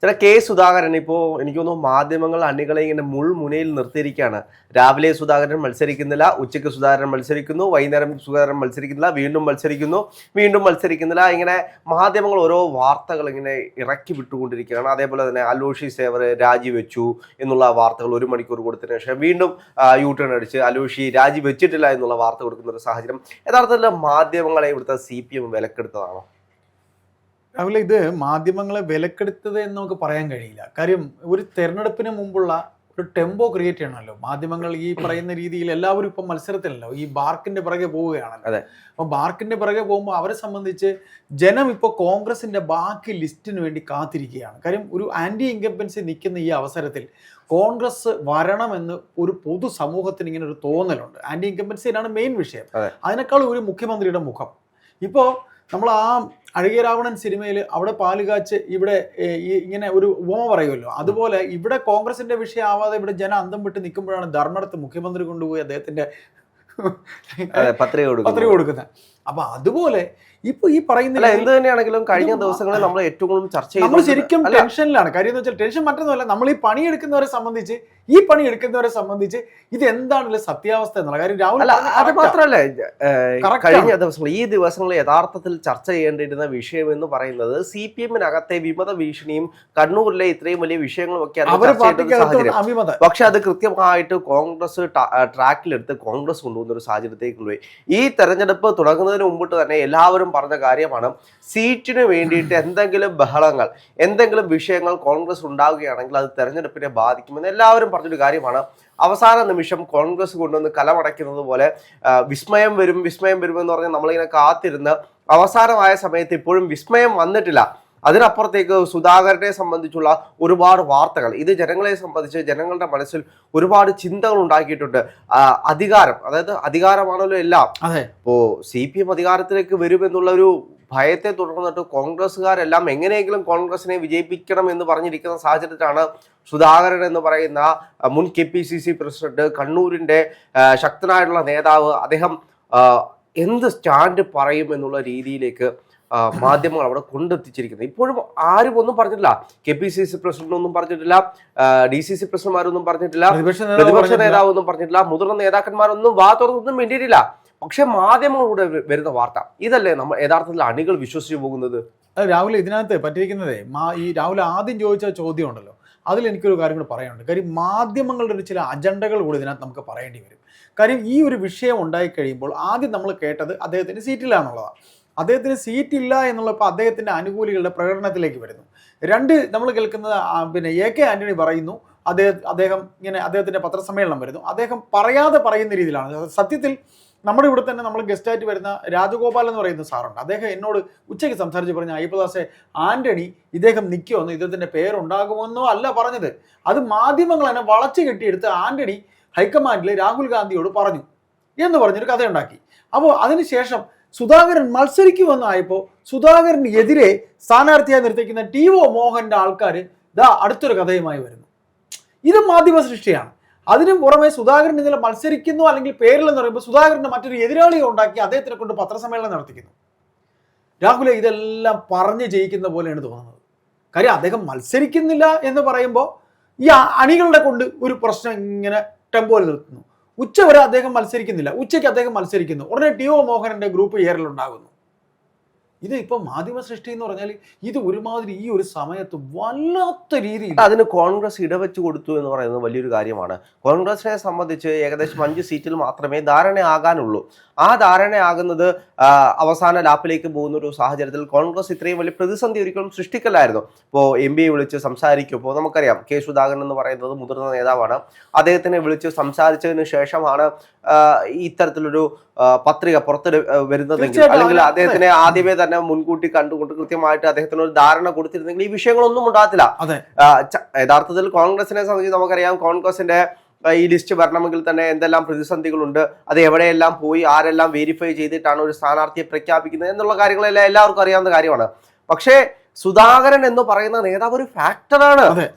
ചില കെ സുധാകരൻ ഇപ്പോൾ എനിക്ക് തോന്നുന്നു മാധ്യമങ്ങൾ അണികളെ ഇങ്ങനെ മുൾമുനയിൽ നിർത്തിയിരിക്കുകയാണ്. രാവിലെ സുധാകരൻ മത്സരിക്കുന്നില്ല, ഉച്ചയ്ക്ക് സുധാകരൻ മത്സരിക്കുന്നു, വൈകുന്നേരം സുധാകരൻ മത്സരിക്കുന്നില്ല, വീണ്ടും മത്സരിക്കുന്നു, വീണ്ടും മത്സരിക്കുന്നില്ല. ഇങ്ങനെ മാധ്യമങ്ങൾ ഓരോ വാർത്തകൾ ഇങ്ങനെ ഇറക്കി വിട്ടുകൊണ്ടിരിക്കുകയാണ്. അതേപോലെ തന്നെ അലോഷി സേവർ രാജിവെച്ചു എന്നുള്ള വാർത്തകൾ 1 മണിക്കൂർ കൊടുത്തതിന് ശേഷം വീണ്ടും യു ടേൺ അടിച്ച് അലോഷി രാജിവെച്ചിട്ടില്ല എന്നുള്ള വാർത്ത കൊടുക്കുന്ന ഒരു സാഹചര്യം. യഥാർത്ഥത്തിൽ മാധ്യമങ്ങളെ ഇവിടുത്തെ CPM വിലക്കെടുത്തതാണോ? രാവിലെ ഇത് മാധ്യമങ്ങളെ വിലക്കെടുത്തത് എന്ന് നമുക്ക് പറയാൻ കഴിയില്ല. കാര്യം ഒരു തെരഞ്ഞെടുപ്പിന് മുമ്പുള്ള ഒരു ടെമ്പോ ക്രിയേറ്റ് ചെയ്യണമല്ലോ മാധ്യമങ്ങൾ. ഈ പറയുന്ന രീതിയിൽ എല്ലാവരും ഇപ്പം മത്സരത്തിലല്ലോ, ഈ ബാർക്കിന്റെ പിറകെ പോവുകയാണല്ലോ. അപ്പൊ ബാർക്കിന്റെ പിറകെ പോകുമ്പോൾ അവരെ സംബന്ധിച്ച് ജനം ഇപ്പോൾ കോൺഗ്രസിന്റെ ബാക്കി ലിസ്റ്റിന് വേണ്ടി കാത്തിരിക്കുകയാണ്. കാര്യം ഒരു ആന്റി ഇൻകംബൻസി നിൽക്കുന്ന ഈ അവസരത്തിൽ കോൺഗ്രസ് വരണമെന്ന് ഒരു പൊതു സമൂഹത്തിന് ഇങ്ങനെ ഒരു തോന്നലുണ്ട്. ആന്റി ഇൻകംബൻസിയിലാണ് മെയിൻ വിഷയം. അതിനേക്കാൾ ഒരു മുഖ്യമന്ത്രിയുടെ മുഖം. ഇപ്പോൾ നമ്മൾ ആ അഴകിയ രാവണൻ സിനിമയിൽ അവിടെ പാലുകാച്ച് ഇവിടെ ഇങ്ങനെ ഒരു ഉപമ പറയുമല്ലോ, അതുപോലെ ഇവിടെ കോൺഗ്രസിന്റെ വിഷയമാവാതെ ഇവിടെ ജനം അന്തം വിട്ട് നിൽക്കുമ്പോഴാണ് ധർമ്മടത്ത് മുഖ്യമന്ത്രി കൊണ്ടുപോയി അദ്ദേഹത്തിന്റെ പത്രിക കൊടുക്കുന്നത്. അപ്പൊ അതുപോലെ ഇപ്പൊ ഈ പറയുന്ന എന്ത് തന്നെയാണെങ്കിലും കഴിഞ്ഞ ദിവസങ്ങളിൽ നമ്മൾ ഏറ്റവും കൂടുതൽ ചർച്ച ചെയ്യുന്നത് നമ്മൾ ശരിക്കും ടെൻഷനിലാണ്. കാര്യം എന്ന് വെച്ചാൽ ടെൻഷൻ മറ്റൊന്നുമല്ല, നമ്മൾ ഈ പണിയെടുക്കുന്നവരെ സംബന്ധിച്ച് ഇത് എന്താണല്ലോ സത്യാവസ്ഥ എന്നുള്ള കാര്യം രാഹുൽ. അത് മാത്രമല്ല, കഴിഞ്ഞ ദിവസങ്ങൾ ഈ ദിവസങ്ങളിൽ യഥാർത്ഥത്തിൽ ചർച്ച ചെയ്യേണ്ടിയിരുന്ന വിഷയം എന്ന് പറയുന്നത് CPM-നകത്തെ വിമത ഭീഷണിയും കണ്ണൂരിലെ ഇത്രയും വലിയ വിഷയങ്ങളും ഒക്കെ സാഹചര്യം. പക്ഷെ അത് കൃത്യമായിട്ട് കോൺഗ്രസ് ട്രാക്കിലെടുത്ത് കോൺഗ്രസ് കൊണ്ടുവന്ന ഒരു സാഹചര്യത്തേക്ക് കൊണ്ടുപോയി. ഈ തെരഞ്ഞെടുപ്പ് തുടങ്ങുന്നതിന് മുമ്പിട്ട് തന്നെ എല്ലാവരും പറഞ്ഞ കാര്യമാണ്, സീറ്റിന് വേണ്ടിയിട്ട് എന്തെങ്കിലും ബഹളങ്ങൾ, എന്തെങ്കിലും വിഷയങ്ങൾ കോൺഗ്രസ് ഉണ്ടാവുകയാണെങ്കിൽ അത് തെരഞ്ഞെടുപ്പിനെ ബാധിക്കുമെന്ന് എല്ലാവരും പറഞ്ഞൊരു കാര്യമാണ്. അവസാന നിമിഷം കോൺഗ്രസ് കൊണ്ടുവന്ന് കലമടയ്ക്കുന്നത് പോലെ വിസ്മയം വരുമെന്ന് പറഞ്ഞാൽ നമ്മളിങ്ങനെ കാത്തിരുന്ന് അവസാനമായ സമയത്ത് ഇപ്പോഴും വിസ്മയം വന്നിട്ടില്ല. അതിനപ്പുറത്തേക്ക് സുധാകരനെ സംബന്ധിച്ചുള്ള ഒരുപാട് വാർത്തകൾ, ഇത് ജനങ്ങളെ സംബന്ധിച്ച് ജനങ്ങളുടെ മനസ്സിൽ ഒരുപാട് ചിന്തകൾ ഉണ്ടാക്കിയിട്ടുണ്ട്. അധികാരം, അതായത് അധികാരമാണല്ലോ എല്ലാം. ഇപ്പോ CPM അധികാരത്തിലേക്ക് വരുമെന്നുള്ള ഒരു ഭയത്തെ തുടർന്നിട്ട് കോൺഗ്രസ്സുകാരെല്ലാം എങ്ങനെയെങ്കിലും കോൺഗ്രസിനെ വിജയിപ്പിക്കണം എന്ന് പറഞ്ഞിരിക്കുന്ന സാഹചര്യത്തിലാണ് സുധാകരൻ എന്ന് പറയുന്ന മുൻ KPCC പ്രസിഡന്റ്, കണ്ണൂരിന്റെ ശക്തനായിട്ടുള്ള നേതാവ്, അദ്ദേഹം എന്ത് സ്റ്റാൻഡ് പറയും എന്നുള്ള രീതിയിലേക്ക് മാധ്യമങ്ങൾ അവിടെ കൊണ്ടെത്തിച്ചിരിക്കുന്നത്. ഇപ്പോഴും ആരും ഒന്നും പറഞ്ഞിട്ടില്ല. KPCC പ്രസിഡന്റ് ഒന്നും പറഞ്ഞിട്ടില്ല, DCC പ്രസിഡന്റ്മാരൊന്നും പറഞ്ഞിട്ടില്ല, പ്രതിപക്ഷ നേതാവ് ഒന്നും പറഞ്ഞിട്ടില്ല, മുതിർന്ന നേതാക്കന്മാരൊന്നും തുറന്നൊന്നും വേണ്ടിയിട്ടില്ല. പക്ഷെ മാധ്യമങ്ങളുടെ വരുന്ന വാർത്ത ഇതല്ലേ നമ്മൾ യഥാർത്ഥത്തിൽ അണികൾ വിശ്വസിച്ചു പോകുന്നത്. രാഹുൽ, ഇതിനകത്ത് പറ്റിയിരിക്കുന്നതേ ഈ രാഹുൽ ആദ്യം ചോദിച്ച ചോദ്യം ഉണ്ടല്ലോ, അതിൽ എനിക്കൊരു കാര്യം കൂടി പറയാനുണ്ട്. കാര്യം മാധ്യമങ്ങളുടെ ഒരു ചില അജണ്ടകൾ കൂടി ഇതിനകത്ത് നമുക്ക് പറയേണ്ടി വരും. കാര്യം ഈ ഒരു വിഷയം ഉണ്ടായിക്കഴിയുമ്പോൾ ആദ്യം നമ്മൾ കേട്ടത് അദ്ദേഹത്തിന് സീറ്റില്ല എന്നുള്ളതാണ്. അദ്ദേഹത്തിന് സീറ്റില്ല എന്നുള്ളപ്പോൾ അദ്ദേഹത്തിൻ്റെ അനുകൂലികളുടെ പ്രകടനത്തിലേക്ക് വരുന്നു. രണ്ട്, നമ്മൾ കേൾക്കുന്നത് പിന്നെ AK ആന്റണി പറയുന്നു, അദ്ദേഹം ഇങ്ങനെ അദ്ദേഹത്തിൻ്റെ പത്രസമ്മേളനം വരുന്നു, അദ്ദേഹം പറയാതെ പറയുന്ന രീതിയിലാണ്. സത്യത്തിൽ നമ്മുടെ ഇവിടെ തന്നെ നമ്മൾ ഗസ്റ്റായിട്ട് വരുന്ന രാജഗോപാൽ എന്ന് പറയുന്ന സാറുണ്ട്. അദ്ദേഹം എന്നോട് ഉച്ചയ്ക്ക് സംസാരിച്ച് പറഞ്ഞ, അയ്യപ്പദാസെ, ആന്റണി ഇദ്ദേഹം നിൽക്കുമെന്നോ ഇദ്ദേഹത്തിൻ്റെ പേരുണ്ടാകുമെന്നോ അല്ല പറഞ്ഞത്. അത് മാധ്യമങ്ങൾ തന്നെ വളച്ചു കെട്ടിയെടുത്ത് ആന്റണി ഹൈക്കമാൻഡിൽ രാഹുൽ ഗാന്ധിയോട് പറഞ്ഞു എന്ന് പറഞ്ഞൊരു കഥയുണ്ടാക്കി. അപ്പോൾ അതിനുശേഷം സുധാകരൻ മത്സരിക്കുമെന്നായപ്പോൾ സുധാകരന് എതിരെ സ്ഥാനാർത്ഥിയായി നിർത്തിക്കുന്ന TO മോഹന്റെ ആൾക്കാർ അടുത്തൊരു കഥയുമായി വരുന്നു. ഇത് മാധ്യമ സൃഷ്ടിയാണ്. അതിനു പുറമെ സുധാകരൻ ഇന്നലെ മത്സരിക്കുന്നു അല്ലെങ്കിൽ പേരിലെന്ന് പറയുമ്പോൾ സുധാകരന് മറ്റൊരു എതിരാളിയെ ഉണ്ടാക്കി അദ്ദേഹത്തിനെ കൊണ്ട് പത്രസമ്മേളനം നടത്തിക്കുന്നു. രാഹുലെ, ഇതെല്ലാം പറഞ്ഞ് ജയിക്കുന്ന പോലെയാണ് തോന്നുന്നത്. കാര്യം അദ്ദേഹം മത്സരിക്കുന്നില്ല എന്ന് പറയുമ്പോൾ ഈ അണികളുടെ കൊണ്ട് ഒരു പ്രശ്നം ഇങ്ങനെ ടെമ്പോയിൽ നിർത്തുന്നു. ഉച്ച വരെ അദ്ദേഹം മത്സരിക്കുന്നില്ല, ഉച്ചയ്ക്ക് അദ്ദേഹം മത്സരിക്കുന്നു, ഉടനെ TO മോഹനന്റെ ഗ്രൂപ്പ് ഏറലുണ്ടാകുന്നു. ഇത് ഇപ്പൊ മാധ്യമ സൃഷ്ടി എന്ന് പറഞ്ഞാൽ ഇത് ഒരുമാതിരി ഈ ഒരു സമയത്ത് വല്ലാത്ത രീതിയിൽ അതിന് കോൺഗ്രസ് ഇടവെച്ചു കൊടുത്തു എന്ന് പറയുന്നത് വലിയൊരു കാര്യമാണ്. കോൺഗ്രസിനെ സംബന്ധിച്ച് ഏകദേശം 5 സീറ്റിൽ മാത്രമേ ധാരണയാകാനുള്ളൂ. ആ ധാരണയാകുന്നത് അവസാന ലാപ്പിലേക്ക് പോകുന്ന ഒരു സാഹചര്യത്തിൽ കോൺഗ്രസ് ഇത്രയും വലിയ പ്രതിസന്ധി ഒരിക്കലും സൃഷ്ടിക്കലായിരുന്നു. ഇപ്പോൾ MP വിളിച്ച് സംസാരിക്കുമ്പോൾ നമുക്കറിയാം, K സുധാകരൻ എന്ന് പറയുന്നത് മുതിർന്ന നേതാവാണ്. അദ്ദേഹത്തിനെ വിളിച്ച് സംസാരിച്ചതിന് ശേഷമാണ് ഇത്തരത്തിലൊരു പത്രിക പുറത്ത് വരുന്നതെങ്കിൽ, അല്ലെങ്കിൽ അദ്ദേഹത്തിനെ ആദ്യമേ തന്നെ മുൻകൂട്ടി കണ്ടുകൊണ്ട് കൃത്യമായിട്ട് അദ്ദേഹത്തിന് ഒരു ധാരണ കൊടുത്തിരുന്നെങ്കിൽ ഈ വിഷയങ്ങളൊന്നും ഉണ്ടാകത്തില്ല. യഥാർത്ഥത്തിൽ കോൺഗ്രസിനെ സംബന്ധിച്ച് നമുക്കറിയാം, കോൺഗ്രസിന്റെ ഈ ലിസ്റ്റ് വരണമെങ്കിൽ തന്നെ എന്തെല്ലാം പ്രതിസന്ധികളുണ്ട്, അത് എവിടെയെല്ലാം പോയി ആരെല്ലാം വെരിഫൈ ചെയ്തിട്ടാണ് ഒരു സ്ഥാനാർത്ഥിയെ പ്രഖ്യാപിക്കുന്നത് എന്നുള്ള കാര്യങ്ങളെല്ലാം എല്ലാവർക്കും അറിയാവുന്ന കാര്യമാണ്. പക്ഷേ സുധാകരൻ എന്ന് പറയുന്ന നേതാവ് ഒരു ഫാക്ടറാണ്.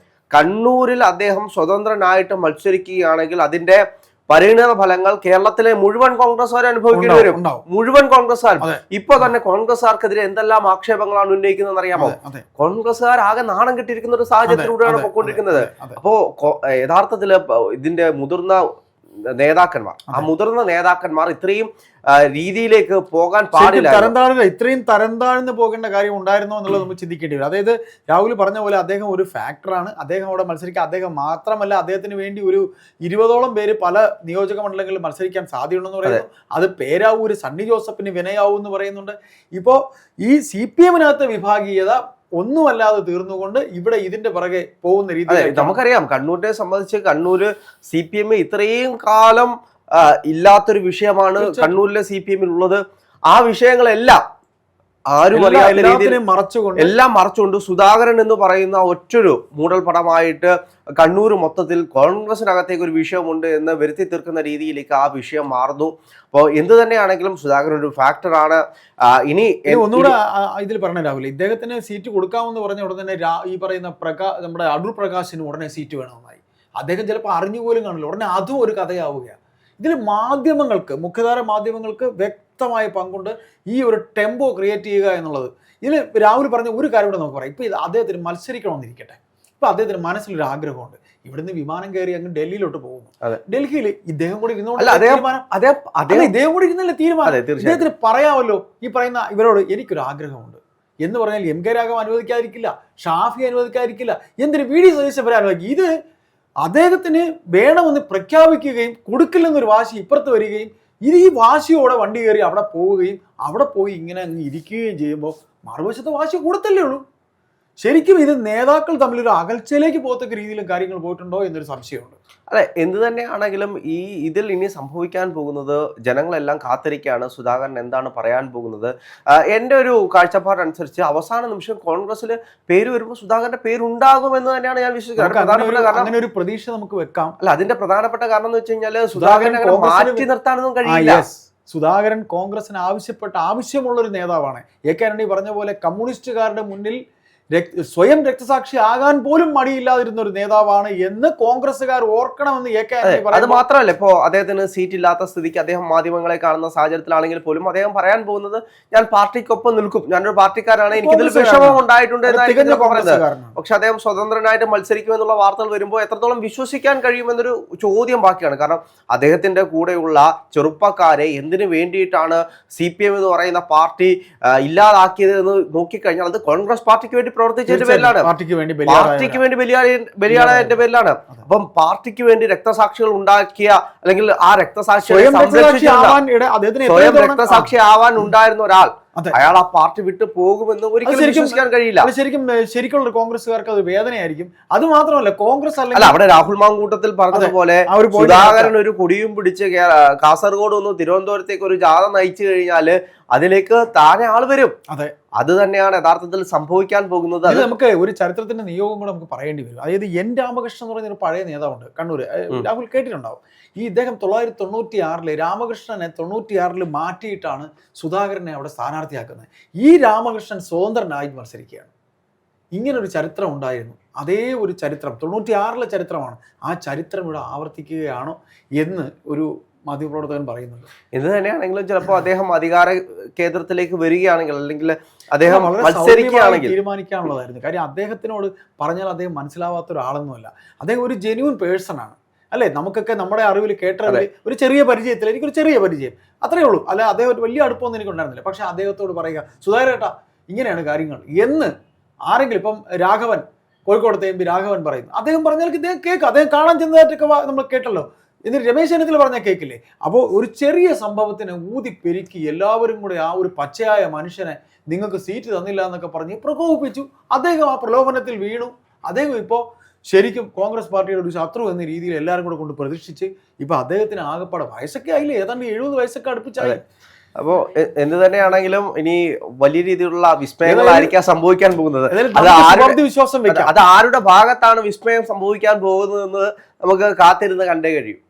കണ്ണൂരിൽ അദ്ദേഹം സ്വതന്ത്രനായിട്ട് മത്സരിക്കുകയാണെങ്കിൽ അതിന്റെ പരിണിത ഫലങ്ങൾ കേരളത്തിലെ മുഴുവൻ കോൺഗ്രസ്സുകാരും അനുഭവിക്കേണ്ടി വരും. മുഴുവൻ കോൺഗ്രസ്സുകാരും. ഇപ്പൊ തന്നെ കോൺഗ്രസ്സുകാർക്കെതിരെ എന്തെല്ലാം ആക്ഷേപങ്ങളാണ് ഉന്നയിക്കുന്നതെന്ന് അറിയാമോ? കോൺഗ്രസ്സുകാർ ആകെ നാണം കെട്ടിയിരിക്കുന്ന ഒരു സാഹചര്യത്തിലൂടെയാണ് പൊയ്ക്കൊണ്ടിരിക്കുന്നത്. അപ്പോ യഥാർത്ഥത്തില് ഇതിന്റെ മുതിർന്ന നേതാക്കന്മാർ, ആ മുതിർന്ന നേതാക്കന്മാർ ഇത്രയും രീതിയിലേക്ക് പോകാൻ പാടില്ല. ഇത്രയും തരംതാഴ്ന്ന് പോകേണ്ട കാര്യം ഉണ്ടായിരുന്നോ എന്നുള്ളത് നമ്മൾ ചിന്തിക്കേണ്ടി വരും. അതായത് രാഹുൽ പറഞ്ഞ പോലെ അദ്ദേഹം ഒരു ഫാക്ടറാണ്. അദ്ദേഹം അവിടെ മത്സരിക്കുക. അദ്ദേഹം മാത്രമല്ല, അദ്ദേഹത്തിന് വേണ്ടി ഒരു 20ഓളം പേര് പല നിയോജക മണ്ഡലങ്ങളിൽ മത്സരിക്കാൻ സാധ്യതയുണ്ടെന്ന് പറയുന്നു. അത് പേരാവൂര് സണ്ണി ജോസഫിന് വിനയാവൂ എന്ന് പറയുന്നുണ്ട്. ഇപ്പോൾ ഈ CPM-നകത്ത് വിഭാഗീയത ഒന്നുമല്ലാതെ തീർന്നുകൊണ്ട് ഇവിടെ ഇതിന്റെ പുറകെ പോകുന്ന രീതി നമുക്കറിയാം. കണ്ണൂരിനെ സംബന്ധിച്ച് കണ്ണൂര് CPM ഇത്രയും കാലം ഇല്ലാത്തൊരു വിഷയമാണ് കണ്ണൂരിലെ CPM-ൽ ഉള്ളത്. ആ വിഷയങ്ങളെല്ലാം ആരും അറിയാത്ത രീതിയിൽ എല്ലാം മറച്ചുകൊണ്ട് സുധാകരൻ എന്ന് പറയുന്ന ഒറ്റൊരു മൂടൽപടമായിട്ട് കണ്ണൂർ മൊത്തത്തിൽ കോൺഗ്രസിനകത്തേക്ക് ഒരു വിഷയമുണ്ട് എന്ന് വരുത്തി തീർക്കുന്ന രീതിയിലേക്ക് ആ വിഷയം മാറുന്നു. അപ്പോൾ എന്ത് തന്നെയാണെങ്കിലും സുധാകരൻ ഒരു ഫാക്ടറാണ്. ഇനി ഒന്നുകൂടെ ഇതിൽ പറഞ്ഞ രാഹുൽ, ഇദ്ദേഹത്തിന് സീറ്റ് കൊടുക്കാമെന്ന് പറഞ്ഞ ഉടനെ തന്നെ ഈ പറയുന്ന നമ്മുടെ അടൂർ പ്രകാശിന് ഉടനെ സീറ്റ് വേണമെന്നായി. അദ്ദേഹം ചിലപ്പോൾ അറിഞ്ഞുപോലും കാണില്ല. ഉടനെ അതും ഒരു കഥയാവുകയാണ്. ഇതിൽ മാധ്യമങ്ങൾക്ക്, മുഖ്യധാര മാധ്യമങ്ങൾക്ക് വ്യക്തമായ പങ്കുണ്ട് ഈ ഒരു ടെമ്പോ ക്രിയേറ്റ് ചെയ്യുക എന്നുള്ളത്. ഇതിൽ രാഹുൽ പറഞ്ഞ ഒരു കാര്യം കൂടെ നമുക്ക് പറയാം. ഇപ്പൊ അദ്ദേഹത്തിന് മത്സരിക്കണമെന്നിരിക്കട്ടെ, ഇപ്പൊ അദ്ദേഹത്തിന് മനസ്സിലൊരു ആഗ്രഹമുണ്ട്. ഇവിടുന്ന് വിമാനം കയറി അങ്ങ് ഡൽഹിയിലോട്ട് പോകുന്നു. ഡൽഹിയിൽ ഇദ്ദേഹം കൂടി ഇദ്ദേഹം കൂടി ഇരുന്നല്ലേ തീരുമാനം. ഇദ്ദേഹത്തിന് പറയാമല്ലോ ഈ പറയുന്ന ഇവരോട് എനിക്കൊരു ആഗ്രഹമുണ്ട് എന്ന് പറഞ്ഞാൽ MK രാഘവൻ അനുവദിക്കാതിരിക്കില്ല, ഷാഫി അനുവദിക്കാതിരിക്കില്ല, എന്തിന് VD സതീശൻ വരെ അനുവദിക്കും. ഇത് അദ്ദേഹത്തിന് വേണമെന്ന് പ്രഖ്യാപിക്കുകയും കൊടുക്കില്ലെന്നൊരു വാശി ഇപ്പുറത്ത് വരികയും ഇത് ഈ വാശിയോടെ വണ്ടി കയറി അവിടെ പോവുകയും അവിടെ പോയി ഇങ്ങനെ അങ്ങ് ഇരിക്കുകയും ചെയ്യുമ്പോൾ മറുവശത്തെ വാശി കൂടത്തല്ലേ ഉള്ളൂ. ശരിക്കും ഇത് നേതാക്കൾ തമ്മിലൊരു അകൽച്ചയിലേക്ക് പോകത്തക്ക രീതിയിലും കാര്യങ്ങൾ പോയിട്ടുണ്ടോ എന്നൊരു സംശയമുണ്ട്. അതെ, എന്ത് തന്നെയാണെങ്കിലും ഇതിൽ ഇനി സംഭവിക്കാൻ പോകുന്നത് ജനങ്ങളെല്ലാം കാത്തിരിക്കുകയാണ്. സുധാകരൻ എന്താണ് പറയാൻ പോകുന്നത്? എൻ്റെ ഒരു കാഴ്ചപ്പാടനുസരിച്ച് അവസാന നിമിഷം കോൺഗ്രസിൽ പേര് വരുമ്പോൾ സുധാകരന്റെ പേരുണ്ടാകുമെന്ന് തന്നെയാണ് ഞാൻ വിശ്വസിക്കുന്നത്. പ്രധാനപ്പെട്ട കാരണം അങ്ങനെ ഒരു പ്രതീക്ഷ നമുക്ക് വെക്കാം. അല്ല, അതിന്റെ പ്രധാനപ്പെട്ട കാരണം എന്ന് വെച്ച് കഴിഞ്ഞാൽ സുധാകരൻ മാറ്റി നിർത്താനൊന്നും കഴിയില്ല. സുധാകരൻ കോൺഗ്രസിന് ആവശ്യമുള്ളൊരു നേതാവാണ്. AK ആന്റണി പറഞ്ഞ പോലെ കമ്മ്യൂണിസ്റ്റുകാരുടെ മുന്നിൽ സ്വയം രക്തസാക്ഷി ആകാൻ പോലും മടിയില്ലാതിരുന്ന ഒരു നേതാവാണ് എന്ന് കോൺഗ്രസ്സുകാർ ഓർക്കണമെന്ന് AK ആന്റണി പറഞ്ഞു. അത് മാത്രമല്ല, ഇപ്പോ അദ്ദേഹത്തിന് സീറ്റ് ഇല്ലാത്ത സ്ഥിതിക്ക് അദ്ദേഹം മാധ്യമങ്ങളെ കാണുന്ന സാഹചര്യത്തിലാണെങ്കിൽ പോലും അദ്ദേഹം പറയാൻ പോകുന്നത് ഞാൻ പാർട്ടിക്കൊപ്പം നിൽക്കും, ഞാനൊരു പാർട്ടിക്കാരാണ്, എനിക്കിതിൽ വിഷമം ഉണ്ടായിട്ടുണ്ട് എന്നായിരുന്നു പറയുന്നത്. പക്ഷെ അദ്ദേഹം സ്വതന്ത്രനായിട്ട് മത്സരിക്കുമെന്നുള്ള വാർത്തകൾ വരുമ്പോൾ എത്രത്തോളം വിശ്വസിക്കാൻ കഴിയുമെന്നൊരു ചോദ്യം ബാക്കിയാണ്. കാരണം അദ്ദേഹത്തിന്റെ കൂടെയുള്ള ചെറുപ്പക്കാരെ എന്തിനു വേണ്ടിയിട്ടാണ് CPM എന്ന് പറയുന്ന പാർട്ടി ഇല്ലാതാക്കിയത് എന്ന് നോക്കിക്കഴിഞ്ഞാൽ അത് കോൺഗ്രസ് പാർട്ടിക്ക് വേണ്ടി പ്രവർത്തിച്ചതിന്റെ പേരിലാണ്, പാർട്ടിക്ക് വേണ്ടി ബലിയാടായതിന്റെ പേരിലാണ്. അപ്പം പാർട്ടിക്ക് വേണ്ടി രക്തസാക്ഷികൾ ഉണ്ടാക്കിയ അല്ലെങ്കിൽ ആ രക്തസാക്ഷിയെ സ്വയം രക്തസാക്ഷി ആവാൻ ഉണ്ടായിരുന്ന ഒരാൾ അയാൾ ആ പാർട്ടി വിട്ട് പോകുമെന്ന് ഒരിക്കലും വിശ്വസിക്കാൻ കഴിയില്ല. ശരിക്കുള്ള കോൺഗ്രസ്സുകാർക്ക് അത് വേദനയായിരിക്കും. അത് മാത്രമല്ല കോൺഗ്രസ് അല്ല, അവിടെ രാഹുൽ മാങ്കൂട്ടത്തിൽ പറഞ്ഞതുപോലെ സുധാകരൻ ഒരു കൊടിയും പിടിച്ച് കാസർഗോഡ് ഒന്ന് തിരുവനന്തപുരത്തേക്ക് ഒരു ജാഥ നയിച്ചു കഴിഞ്ഞാല് അതിലേക്ക് താനെ ആള് വരും. അതെ, അത് തന്നെയാണ് യഥാർത്ഥത്തിൽ സംഭവിക്കാൻ പോകുന്നത്. അത് നമുക്ക് ഒരു ചരിത്രത്തിന്റെ നിയോഗം കൂടെ നമുക്ക് പറയേണ്ടി വരും. അതായത് N രാമകൃഷ്ണൻ എന്ന് പറയുന്ന ഒരു പഴയ നേതാവുണ്ട് കണ്ണൂര്, രാഹുൽ കേട്ടിട്ടുണ്ടാവും. ഇദ്ദേഹം 1996 രാമകൃഷ്ണനെ 96 മാറ്റിയിട്ടാണ് സുധാകരനെ അവിടെ സ്ഥാനാർത്ഥിയാക്കുന്നത്. ഈ രാമകൃഷ്ണൻ സ്വതന്ത്രനായി മത്സരിക്കുകയാണ്. ഇങ്ങനൊരു ചരിത്രം ഉണ്ടായിരുന്നു. അതേ ഒരു ചരിത്രം 96 ചരിത്രമാണ്. ആ ചരിത്രം ഇവിടെ ആവർത്തിക്കുകയാണോ എന്ന് ഒരു മാധ്യമപ്രവർത്തകൻ പറയുന്നുണ്ട്. എന്ത് തന്നെയാണെങ്കിലും ചിലപ്പോൾ അദ്ദേഹം അധികാര കേന്ദ്രത്തിലേക്ക് വരികയാണെങ്കിൽ അല്ലെങ്കിൽ അദ്ദേഹം മത്സരിക്കുകയാണെങ്കിൽ തീരുമാനിക്കാനുള്ളതായിരുന്നു. കാര്യം അദ്ദേഹത്തിനോട് പറഞ്ഞാൽ അദ്ദേഹം മനസ്സിലാവാത്ത ഒരാളൊന്നുമല്ല. അദ്ദേഹം ഒരു ജെന്യൂൻ പേഴ്സൺ ആണ് അല്ലേ. നമുക്കൊക്കെ നമ്മുടെ അറിവിൽ കേട്ടറിവിൽ ഒരു ചെറിയ പരിചയത്തിൽ എനിക്കൊരു ചെറിയ പരിചയം അത്രയേ ഉള്ളൂ. അല്ല, അദ്ദേഹം ഒരു വലിയ അടുപ്പമൊന്നും എനിക്ക് ഉണ്ടായിരുന്നില്ല. പക്ഷെ അദ്ദേഹത്തോട് പറയുക സുധാകരേട്ടാ ഇങ്ങനെയാണ് കാര്യങ്ങൾ എന്ന് ആരെങ്കിലും, ഇപ്പം രാഘവൻ, കോഴിക്കോടത്തെ MP രാഘവൻ പറയുന്നു, അദ്ദേഹം പറഞ്ഞാൽ ഇദ്ദേഹം കേൾക്കും. അദ്ദേഹം കാണാൻ ചെന്നതായിട്ടൊക്കെ നമ്മൾ കേട്ടല്ലോ. എന്നിട്ട് രമേശ് ചെന്നിത്തല പറഞ്ഞാൽ കേൾക്കില്ലേ? അപ്പോൾ ഒരു ചെറിയ സംഭവത്തിന് ഊതിപ്പെരുക്കി എല്ലാവരും കൂടെ ആ ഒരു പച്ചയായ മനുഷ്യനെ നിങ്ങൾക്ക് സീറ്റ് തന്നില്ല എന്നൊക്കെ പറഞ്ഞ് പ്രകോപിപ്പിച്ചു. അദ്ദേഹം ആ പ്രലോഭനത്തിൽ വീണു. അദ്ദേഹം ഇപ്പോൾ ശരിക്കും കോൺഗ്രസ് പാർട്ടിയുടെ ഒരു ശത്രു എന്ന രീതിയിൽ എല്ലാവരും കൂടെ കൊണ്ട് പ്രതിഷ്ഠിച്ച് ഇപ്പൊ അദ്ദേഹത്തിന് ആകെപ്പാടെ വയസ്സൊക്കെ ആയില്ലേ, ഏതാണ്ട് 70 വയസ്സൊക്കെ അടുപ്പിച്ചായി. അപ്പോൾ എന്ത് തന്നെയാണെങ്കിലും ഇനി വലിയ രീതിയിലുള്ള വിസ്മയങ്ങളായിരിക്കാം സംഭവിക്കാൻ പോകുന്നത്. വിശ്വാസം അത് ആരുടെ ഭാഗത്താണ് വിസ്മയം സംഭവിക്കാൻ പോകുന്നതെന്ന് നമുക്ക് കാത്തിരുന്ന് കണ്ടേ കഴിയും.